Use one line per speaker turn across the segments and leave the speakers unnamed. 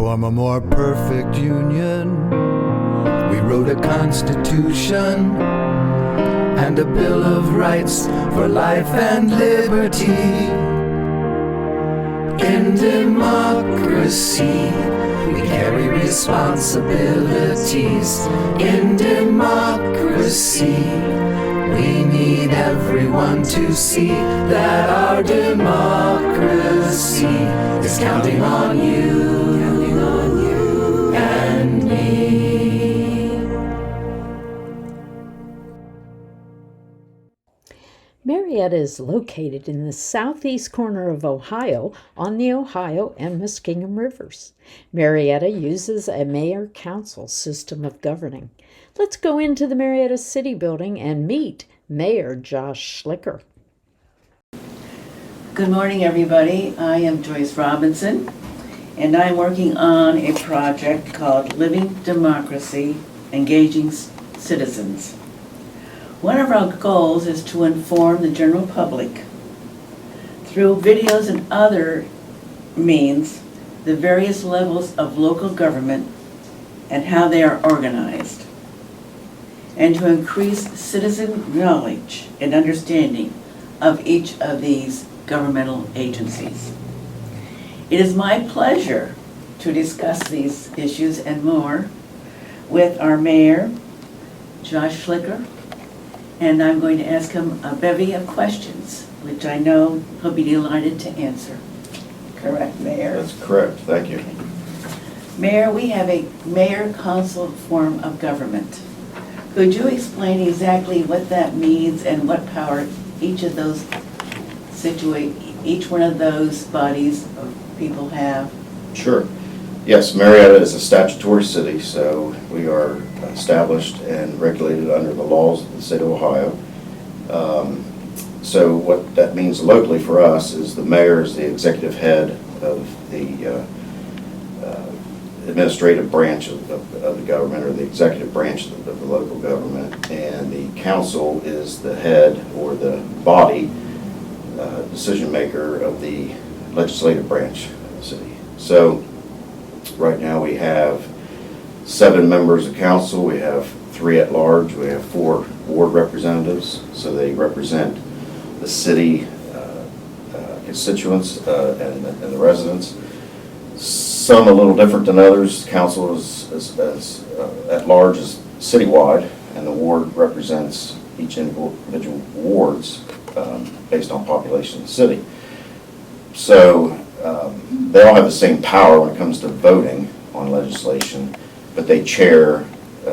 form a more perfect union. We wrote a constitution and a bill of rights for life and liberty. In democracy, we carry responsibilities. In democracy, we need everyone to see that our democracy is counting on you and me.
Marietta is located in the southeast corner of Ohio on the Ohio and Muskingum Rivers. Marietta uses a mayor-council system of governing. Let's go into the Marietta City Building and meet Mayor Josh Schlicker.
Good morning, everybody. I am Joyce Robinson, and I'm working on a project called Living Democracy, Engaging Citizens. One of our goals is to inform the general public through videos and other means the various levels of local government and how they are organized, and to increase citizen knowledge and understanding of each of these governmental agencies. It is my pleasure to discuss these issues and more with our mayor, Josh Schlicker, and I'm going to ask him a bevy of questions, which I know he'll be delighted to answer. Correct, Mayor?
That's correct. Thank you.
Okay. Mayor, we have a mayor-council form of government. Could you explain exactly what that means and what power each of those each one of those bodies or people have?
Sure. Yes, Marietta is a statutory city, so we are established and regulated under the laws of the state of Ohio. So what that means locally for us is the mayor is the executive head of the administrative branch of the government, or the executive branch of the local government, and the council is the head or the body decision maker of the legislative branch of the city. So right now we have 7 members of council, we have 3 at large, we have 4 ward representatives, so they represent the city constituents and the residents. Some a little different than others. Council is at large is citywide, and the ward represents each individual wards based on population of the city. So they all have the same power when it comes to voting on legislation, but they chair,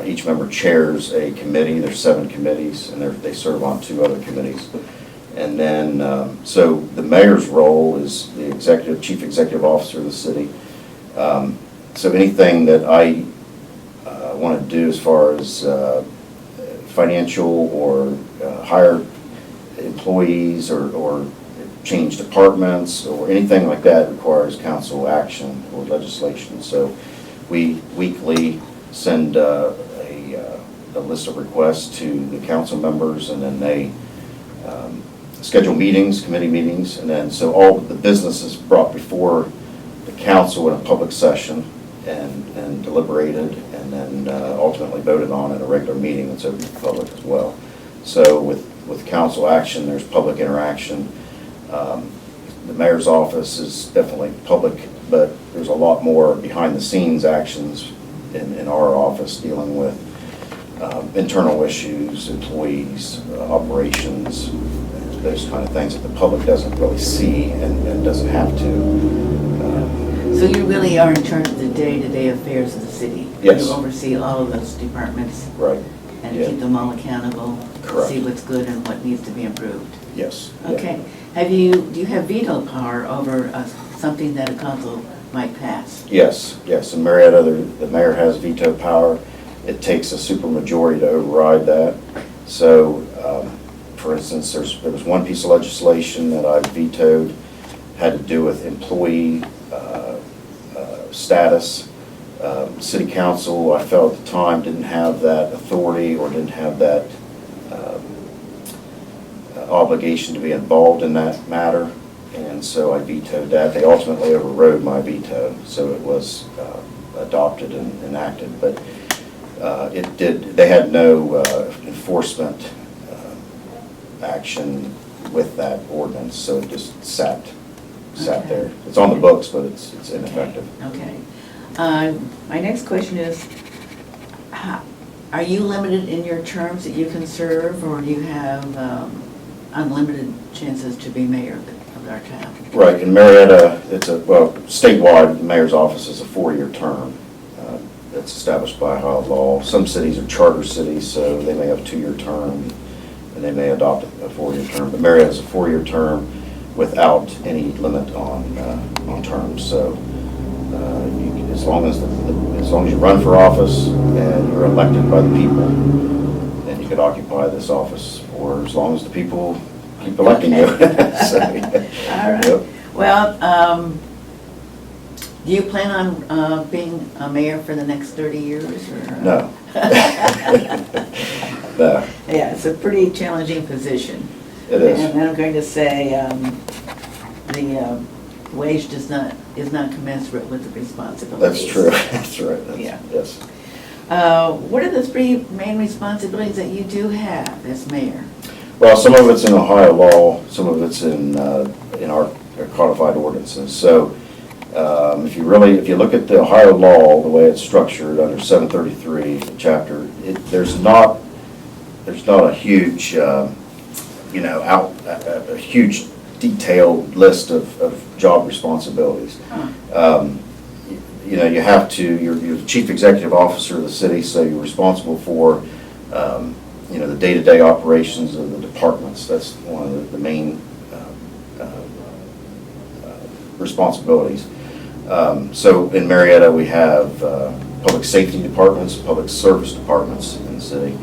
each member chairs a committee. There's 7 committees, and they serve on 2 other committees. And then, so the mayor's role is the chief executive officer of the city. So anything that I want to do as far as financial or hire employees or change departments or anything like that requires council action or legislation. So we weekly send a list of requests to the council members, and then they schedule meetings, committee meetings, and then so all of the business is brought before the council in a public session and deliberated, and then ultimately voted on in a regular meeting that's open to the public as well. So with council action, there's public interaction. The mayor's office is definitely public, but there's a lot more behind the scenes actions in our office dealing with internal issues, employees, operations, those kind of things that the public doesn't really see and doesn't have to.
So you really are in charge of the day-to-day affairs of the city?
Yes.
You oversee all of those departments?
Right.
And
Yeah.
keep them all accountable?
Correct.
See what's good and what needs to be improved?
Yes.
Okay.
Yeah.
Do you have veto power over something that a council might pass?
Yes. In Marietta, the mayor has veto power. It takes a supermajority to override that. So, for instance, there was one piece of legislation that I vetoed, had to do with employee status. City council, I felt at the time, didn't have that authority or didn't have that obligation to be involved in that matter, and so I vetoed that. They ultimately overrode my veto, so it was adopted and enacted, but they had no enforcement action with that ordinance, so it just sat
Okay.
there. It's on the books, but it's ineffective.
Okay. My next question is, are you limited in your terms that you can serve, or do you have unlimited chances to be mayor of our town?
Right, in Marietta, statewide, the mayor's office is a 4-year term. That's established by Ohio law. Some cities are charter cities, so they may have a 2-year term, and they may adopt a 4-year term. But Marietta is a 4-year term without any limit on terms. So as long as you run for office and you're elected by the people, then you could occupy this office for as long as the people keep electing you. So,
All right.
yep.
Well, do you plan on being a mayor for the next 30 years? Or?
No. No,
Yeah, it's a pretty challenging position.
it is.
And I'm going to say the wage is not commensurate with the responsibilities.
That's true. That's right.
Yeah.
Yes.
What are the 3 main responsibilities that you do have as mayor?
Well, some of it's in Ohio law, some of it's in our codified ordinances. So if you look at the Ohio law, the way it's structured under 733 chapter, there's not a huge, a huge detailed list of job responsibilities. You have to, you're the chief executive officer of the city, so you're responsible for, the day-to-day operations of the departments. That's one of the main responsibilities. So in Marietta, we have public safety departments, public service departments in the city.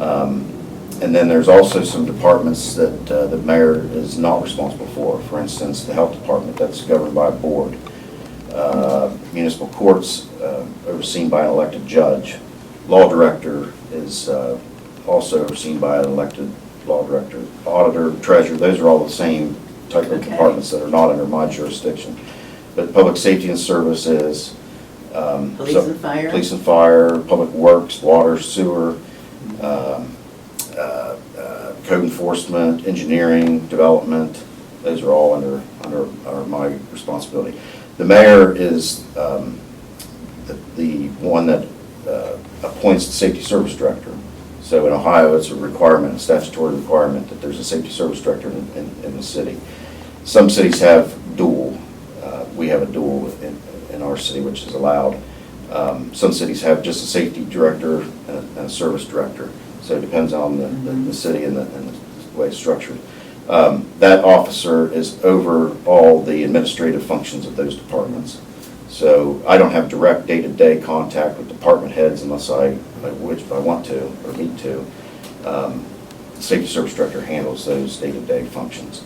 And then there's also some departments that the mayor is not responsible for. For instance, the health department, that's governed by a board. Municipal courts, overseen by an elected judge. Law director is also overseen by an elected law director. Auditor, treasurer, those are all the same type of
Okay.
departments that are not under my jurisdiction. But public safety and services.
Police and fire?
Police and fire, public works, water, sewer, code enforcement, engineering, development, those are all under my responsibility. The mayor is the one that appoints the safety service director. So in Ohio, it's a requirement, a statutory requirement, that there's a safety service director in the city. Some cities have dual. We have a dual in our city, which is allowed. Some cities have just a safety director and a service director. So it depends on the city and the way it's structured. That officer is over all the administrative functions of those departments. So I don't have direct day-to-day contact with department heads unless I want to or need to. The safety service director handles those day-to-day functions.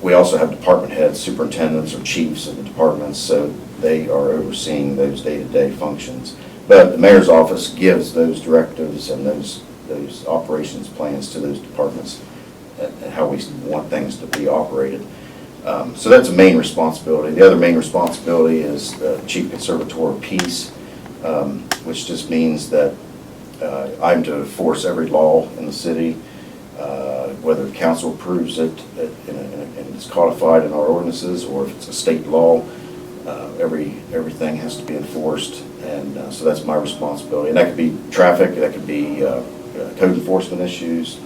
We also have department heads, superintendents, or chiefs of the departments, so they are overseeing those day-to-day functions. But the mayor's office gives those directives and those operations plans to those departments and how we want things to be operated. So that's a main responsibility. The other main responsibility is Chief Conservator of Peace, which just means that I'm to enforce every law in the city, whether the council approves it and it's codified in our ordinances, or if it's a state law, everything has to be enforced. And so that's my responsibility. And that could be traffic, that could be code enforcement issues,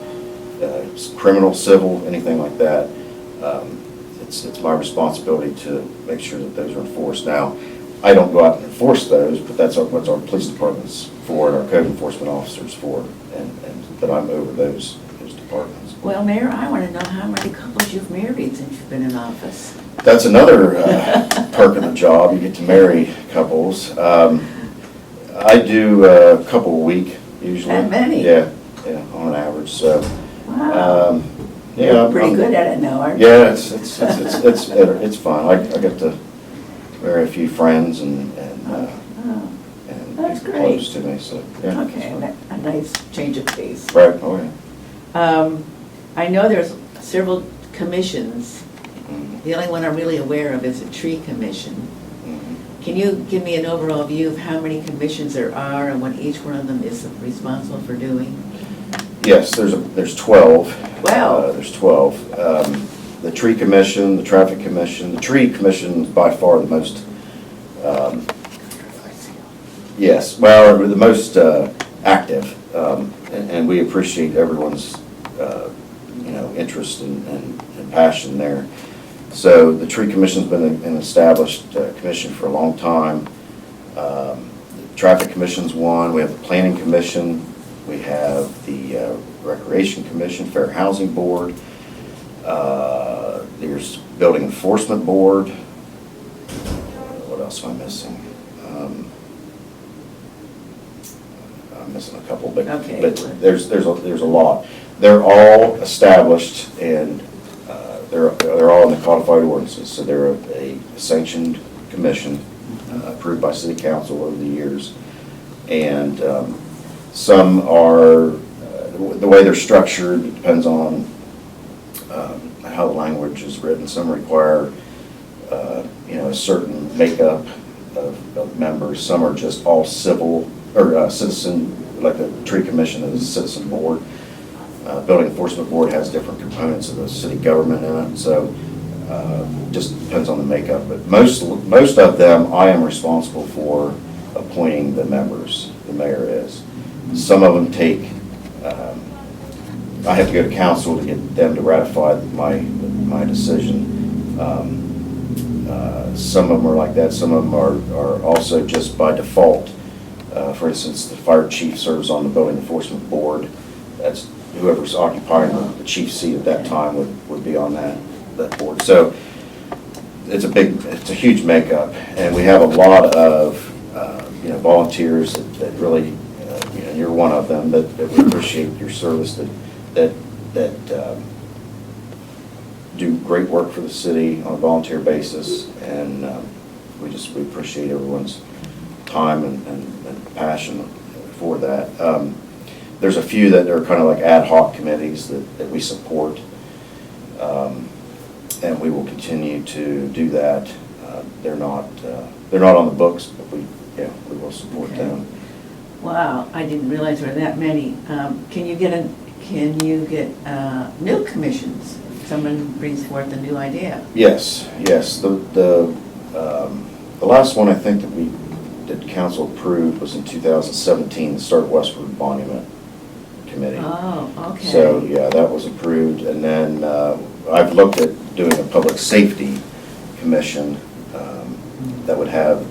criminal, civil, anything like that. It's my responsibility to make sure that those are enforced. Now, I don't go out and enforce those, but that's what our police department's for and our code enforcement officers for, and that I'm over those departments.
Well, Mayor, I want to know how many couples you've married since you've been in office.
That's another perk of the job. You get to marry couples. I do a couple a week usually.
That many?
Yeah, on an average. So,
Wow.
yeah,
You're pretty good at it now, aren't you?
Yeah, it's fun. I get to marry a few friends and
That's
people
great.
close to me. So yeah. it's
Okay,
fun.
a nice change of pace.
Right. Oh yeah.
I know there's several commissions The only one I'm really aware of is a tree commission. Can you give me an overall view of how many commissions there are and what each one of them is responsible for doing?
Yes, there's 12.
Wow.
There's 12. The tree commission, the traffic commission, the tree commission is by far the most, yes, well, the most active. And we appreciate everyone's, interest and passion there. So the tree commission's been an established commission for a long time. The traffic commission's one. We have the planning commission. We have the recreation commission, fair housing board. There's building enforcement board. What else am I missing? I'm missing a couple, but
Okay.
but there's a lot. They're all established and they're all in the codified ordinances. So they're a sanctioned commission approved by city council over the years, and some are the way they're structured. It depends on how the language is written. Some require a certain makeup of members. Some are just all civil or citizen, like the tree commission is a citizen board. Building enforcement board has different components of the city government in it, so just depends on the makeup. But most of them, I am responsible for appointing the members. The mayor is. Some of them take. I have to go to council to get them to ratify my decision. Some of them are like that. Some of them are also just by default. For instance, the fire chief serves on the building enforcement board. That's whoever's occupying the chief seat at that time would be on that board. So it's a huge makeup, and we have a lot of volunteers that really you're one of them that we appreciate your service that do great work for the city on a volunteer basis, and we appreciate everyone's time and passion for that. There's a few that are kind of like ad hoc committees that we support, and we will continue to do that. They're not on the books, but we will support them.
Wow, I didn't realize there were that many. Can you get new commissions? Someone brings forth a new idea.
Yes. The last one I think that council approved was in 2017, the Start Westward Monument Committee.
Oh, okay.
So, yeah, that was approved. And then I've looked at doing a public safety commission that would have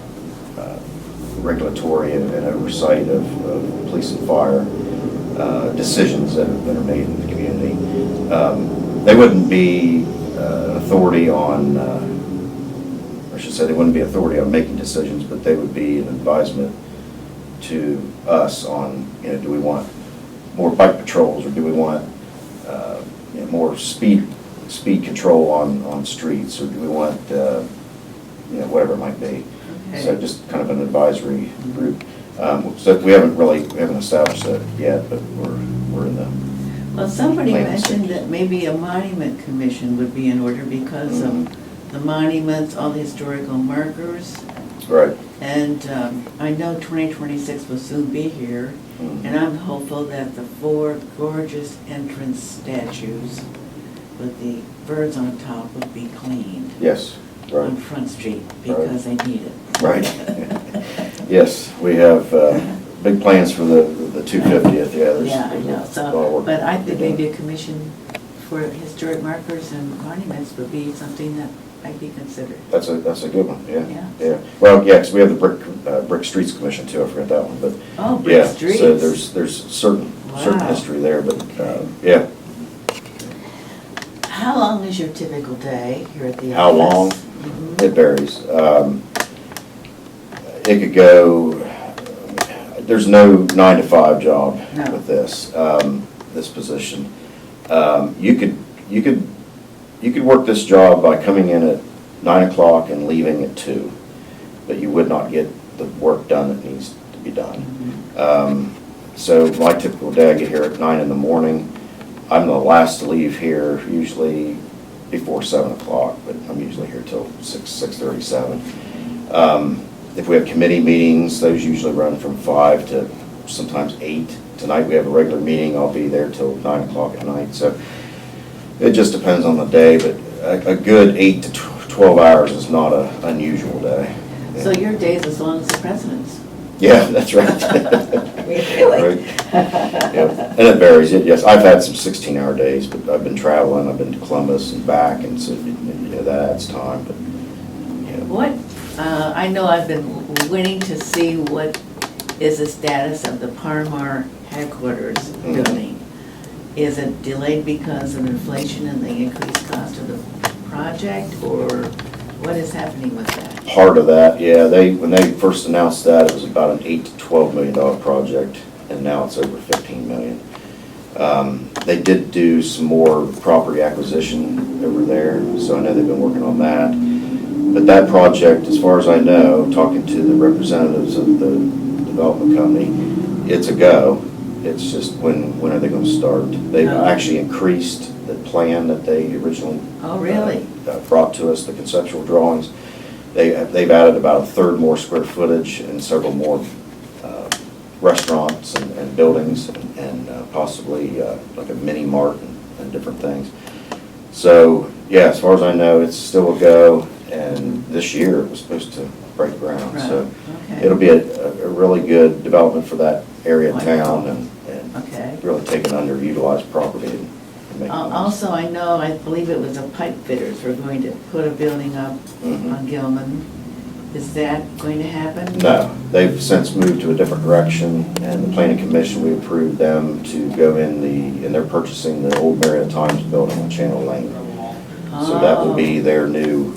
regulatory and oversight of police and fire decisions that are made in the community. They wouldn't be authority on, I should say, they wouldn't be authority on making decisions, but they would be an advisement to us on, do we want more bike patrols, or do we want more speed control on streets, or do we want whatever it might be.
Okay.
So just kind of an advisory group. So we haven't established that yet, but we're in the.
Well, somebody
Plans.
mentioned that maybe a monument commission would be in order because of the monuments, all the historical markers.
Right.
And I know 2026 will soon be here,
Mhm.
and I'm hopeful that the 4 gorgeous entrance statues with the birds on top would be cleaned
Yes, right.
on Front Street because they need it.
Right. Yes, we have big plans for the 250th. Yeah, there's
Yeah, I know.
a lot of
So,
work
but I
to be
think
done.
maybe a commission for historic markers and monuments would be something that might be considered.
That's a good one. Yeah.
Yeah.
Yeah. Well, yeah, because we have the Brick Streets Commission too. I forgot that one, but
Oh, Brick
yeah.
Streets.
So there's certain
Wow.
history there, but yeah.
How long is your typical day here at the office?
How long?
Mhm.
It varies. It could go. There's no 9 to 5 job
No.
with this position. You could work this job by coming in at 9 o'clock and leaving at 2, but you would not get the work done that needs to be done. So my typical day, I get here at 9 in the morning. I'm the last to leave here, usually before 7 o'clock, but I'm usually here till 6:30, 7. If we have committee meetings, those usually run from 5 to sometimes 8. Tonight we have a regular meeting, I'll be there till 9 o'clock at night, so it just depends on the day, but a good 8 to 12 hours is not an unusual day.
So your day's as long as the president's?
Yeah, that's right.
Really?
Right. Yeah. And it varies. Yes, I've had some 16-hour days, but I've been traveling. I've been to Columbus and back, and so that adds time. But
What, I know I've been waiting to see what is the status of the Parmar headquarters building. Is it delayed because of inflation and the increased cost of the project, or what is happening with that?
Part of that, yeah. When they first announced that, it was about an $8 to $12 million project, and now it's over $15 million. They did do some more property acquisition over there, so I know they've been working on that. But that project, as far as I know, talking to the representatives of the development company, it's a go. It's just when are they going to start? They've actually increased the plan that they originally brought to us, the conceptual drawings. They've added about a third more square footage and several more restaurants and buildings and possibly like a mini mart and different things. So yeah, as far as I know, it's still a go, and this year it was supposed to break ground.
Right.
So
Okay.
it'll be a really good development for that area of town, and
Okay.
really take an underutilized property and make it nice.
Also, I believe it was a pipe fitters were going to put a building up on Gilman. Is that going to happen?
No, they've since moved to a different direction, and the planning commission, we approved them to go and they're purchasing the old Marriott Times building on Channel Lane. So that will be their new,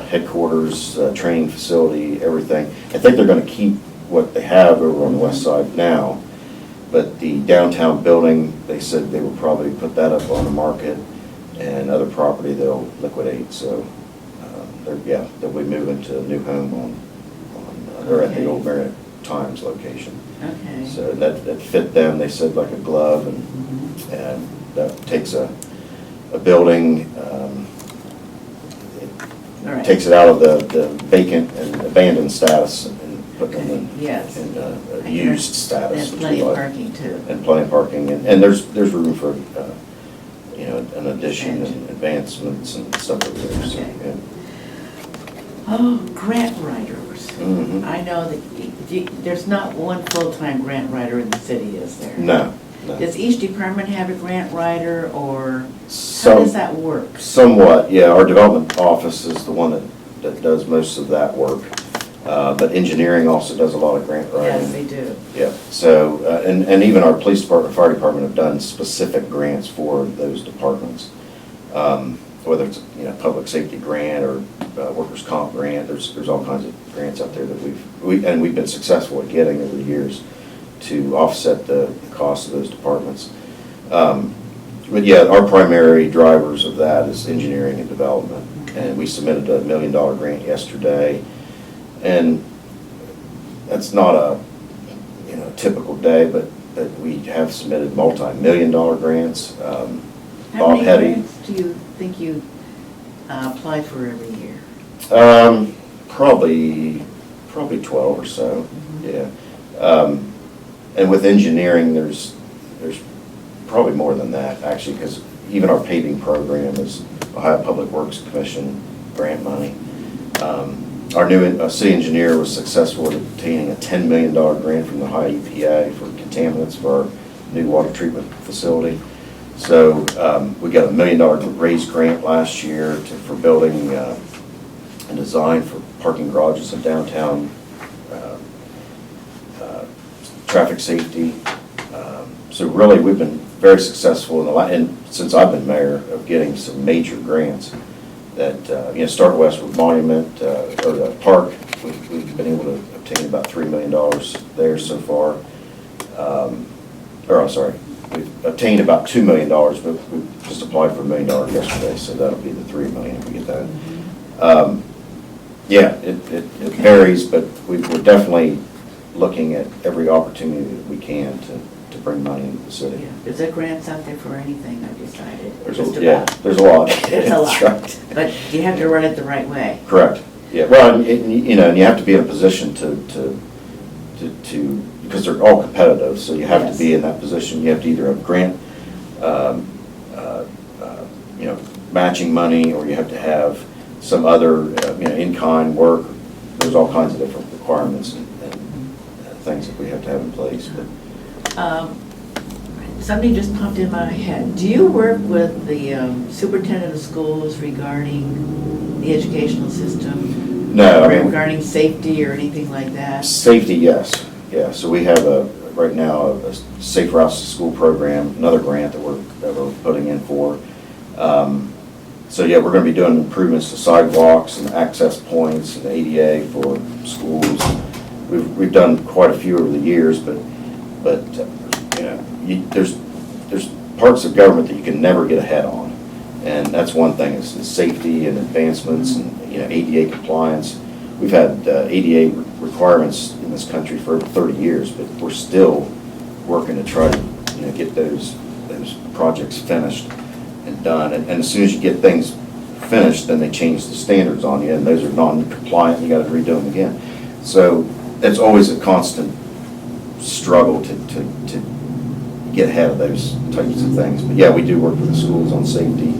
headquarters, training facility, everything. I think they're gonna keep what they have over on the west side now, but the downtown building, they said they will probably put that up on the market, and other property they'll liquidate, so they'll be moving to a new home they're at the old Marriott Times location.
Okay.
So that fit them, they said, like a glove, and that takes a building,
All right.
takes it out of the vacant and abandoned status and put them in
Yes.
a used status.
There's
which
plenty
we
of
like.
parking too.
And plenty of parking, and there's room for, an addition and advancements and stuff over there, so,
Okay.
yeah.
Oh, grant writers.
Mhm.
I know that there's not one full-time grant writer in the city, is there?
No.
Does each department have a grant writer, or how
Some-
does that work?
Somewhat, yeah. Our development office is the one that does most of that work. But engineering also does a lot of grant writing.
Yes, they do.
Yeah, so, and even our police department, fire department have done specific grants for those departments. Whether it's, public safety grant or workers' comp grant, there's all kinds of grants out there that we've been successful at getting over the years to offset the cost of those departments. But yeah, our primary drivers of that is engineering and development. And we submitted a $1 million grant yesterday. And that's not a, typical day, but we have submitted multi-million-dollar grants.
How
Bob
many
Hetty.
grants do you think you apply for every year?
Probably 12 or so, yeah. And with engineering, there's probably more than that, actually, because even our paving program is Ohio Public Works Commission grant money. Our new city engineer was successful in obtaining a $10 million grant from the Ohio EPA for contaminants for our new water treatment facility. So we got a $1 million raised grant last year for building a design for parking garages in downtown, traffic safety. So really, we've been very successful and since I've been mayor, of getting some major grants that, Start Westwood Monument, or the park, we've been able to obtain about $3 million there so far. We've obtained about $2 million, but we just applied for $1 million yesterday, so that'll be the $3 million if we get that. It varies, but we're definitely looking at every opportunity that we can to bring money into the city.
Yeah. Is there grants out there for anything, I've decided?
There's
Just
yeah,
about.
there's a lot.
There's a
That's
lot.
right.
But you have to run it the right way.
Correct. Yeah, well, you know, and you have to be in a position to because they're all competitive, so you have
Yes.
to be in that position. You have to either have grant, you know, matching money, or you have to have some other, you know, in-kind work. There's all kinds of different requirements and things that we have to have in place, but.
Something just popped in my head. Do you work with the superintendent of schools regarding the educational system?
No, I
Or
mean.
regarding safety or anything like that?
Safety, yes. Yeah, so we have right now, a Safe Routes to School program, another grant that we're putting in for. So yeah, we're gonna be doing improvements to sidewalks and access points and ADA for schools. We've done quite a few over the years, but you know, there's parts of government that you can never get ahead on. And that's one thing, is safety and advancements and, you know, ADA compliance. We've had ADA requirements in this country for over 30 years, but we're still working to try to, you know, get those projects finished and done. And as soon as you get things finished, then they change the standards on you, and those are non-compliant, you gotta redo them again. So it's always a constant struggle to get ahead of those types of things. But yeah, we do work with the schools on safety.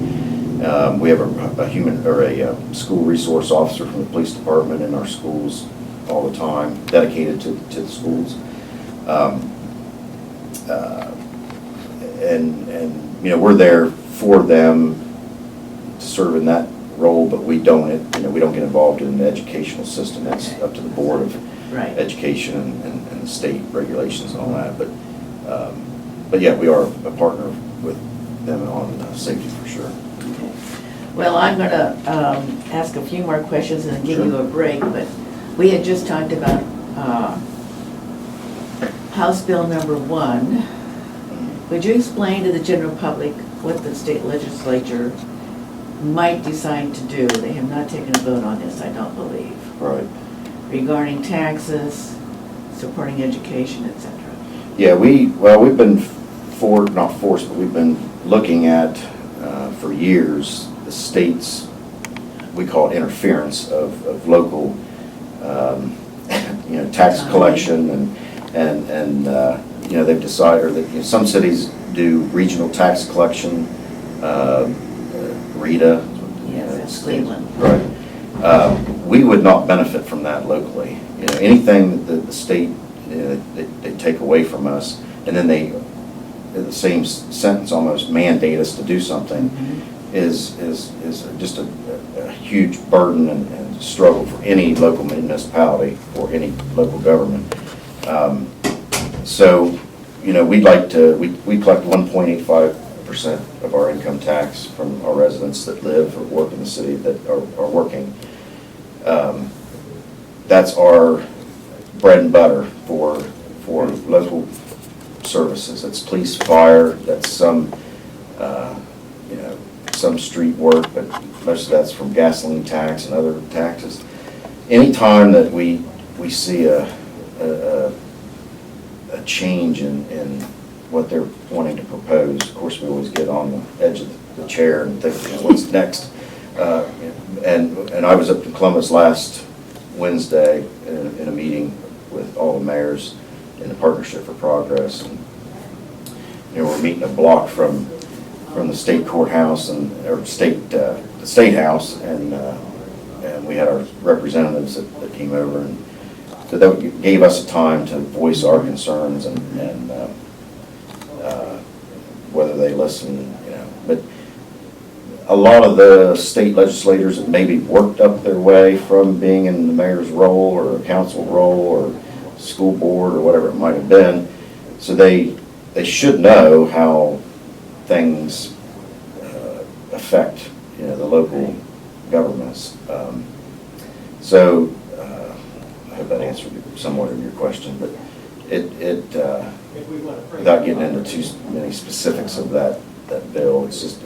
We have a school resource officer from the police department in our schools all the time, dedicated to the schools. And you know, we're there for them to serve in that role, but we don't get involved in the educational system. That's up to the Board of
Right.
Education and the state regulations and all that. But yeah, we are a partner with them on safety for sure.
Okay. Well, I'm going to ask a few more questions and then give you a break, but we had just talked about House Bill number 1. Would you explain to the general public what the state legislature might decide to do? They have not taken a vote on this, I don't believe.
Right.
Regarding taxes, supporting education, etc.
Yeah, we've been not forced, but we've been looking at for years the state's, we call it interference of local, you know, tax collection and you know, they've decided, or that, you know, some cities do regional tax collection, RETA.
Yes, that's Cleveland.
Right. We would not benefit from that locally. You know, anything that the state, you know, they take away from us, and then they, in the same sentence, almost mandate us to do something, is just a huge burden and struggle for any local municipality or any local government. So, you know, we'd like to, we collect 1.85% of our income tax from our residents that live or work in the city that are working. That's our bread and butter for local services. It's police, fire, that's some, you know, some street work, but most of that's from gasoline tax and other taxes. Anytime that we see a change in what they're wanting to propose, of course, we always get on the edge of the chair and think, you know, what's next? And I was up in Columbus last Wednesday in a meeting with all the mayors in the Partnership for Progress, and you know, we're meeting a block from the state courthouse or the state house, and we had our representatives that came over, and so that gave us a time to voice our concerns and whether they listen, you know. But a lot of the state legislators have maybe worked up their way from being in the mayor's role or a council role or school board or whatever it might have been, so they should know how things affect, you know, the local governments. So I hope that answered somewhat of your question, but without getting into too many specifics of that bill, it's just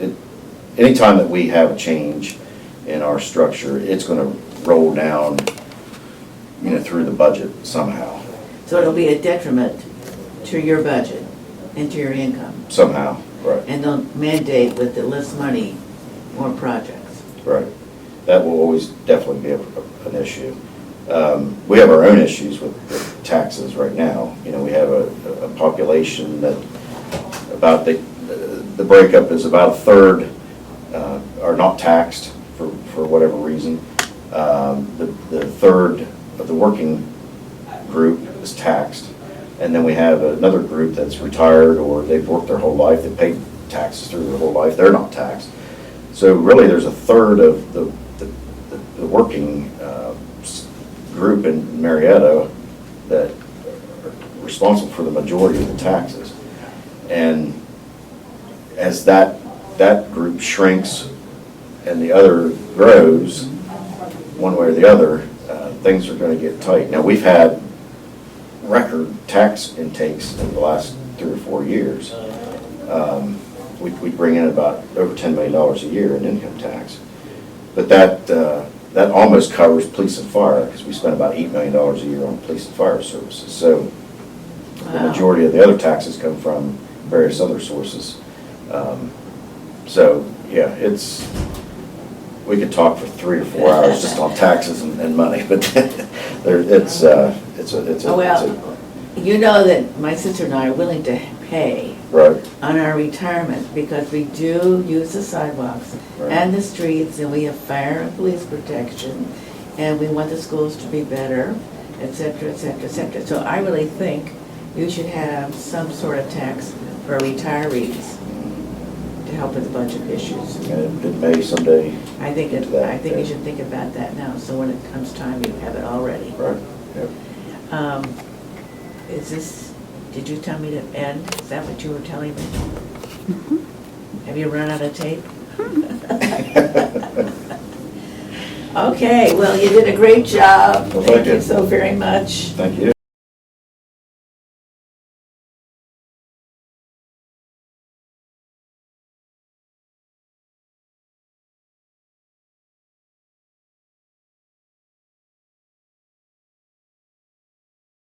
anytime that we have a change in our structure, it's going to roll down, you know, through the budget somehow.
So it'll be a detriment to your budget into your income.
somehow, right,
And they'll mandate with the less money, more projects.
right. That will always definitely be an issue. We have our own issues with taxes right now. You know, we have a population that about the breakup is about a third are not taxed for whatever reason. The third of the working group is taxed. And then we have another group that's retired or they've worked their whole life, they paid taxes through their whole life, they're not taxed. So really there's a third of the working group in Marietta that are responsible for the majority of the taxes. And as that group shrinks and the other grows, one way or the other, things are going to get tight. Now, we've had record tax intakes in the last 3 or 4 years. We bring in about over $10 million a year in income tax. But that almost covers police and fire, because we spend about $8 million a year on police and fire services. So the majority of the other taxes come from various other sources. So, yeah, we could talk for 3 or 4 hours just on taxes and money, but it's
Well, you know that my sister and I are willing to pay
right,
on our retirement because we do use the sidewalks
Right.
and the streets, and we have fire and police protection, and we want the schools to be better, et cetera, et cetera, et cetera. So I really think you should have some sort of tax for retirees to help with the budget issues.
and it may someday,
I think
Into that,
I think you
yeah.
should think about that now, so when it comes time, you have it already.
right, yep.
Did you tell me to end? Is that what you were telling me? Have you run out of tape? Okay, well, you did a great job.
Well, thank you.
So very much.
Thank you.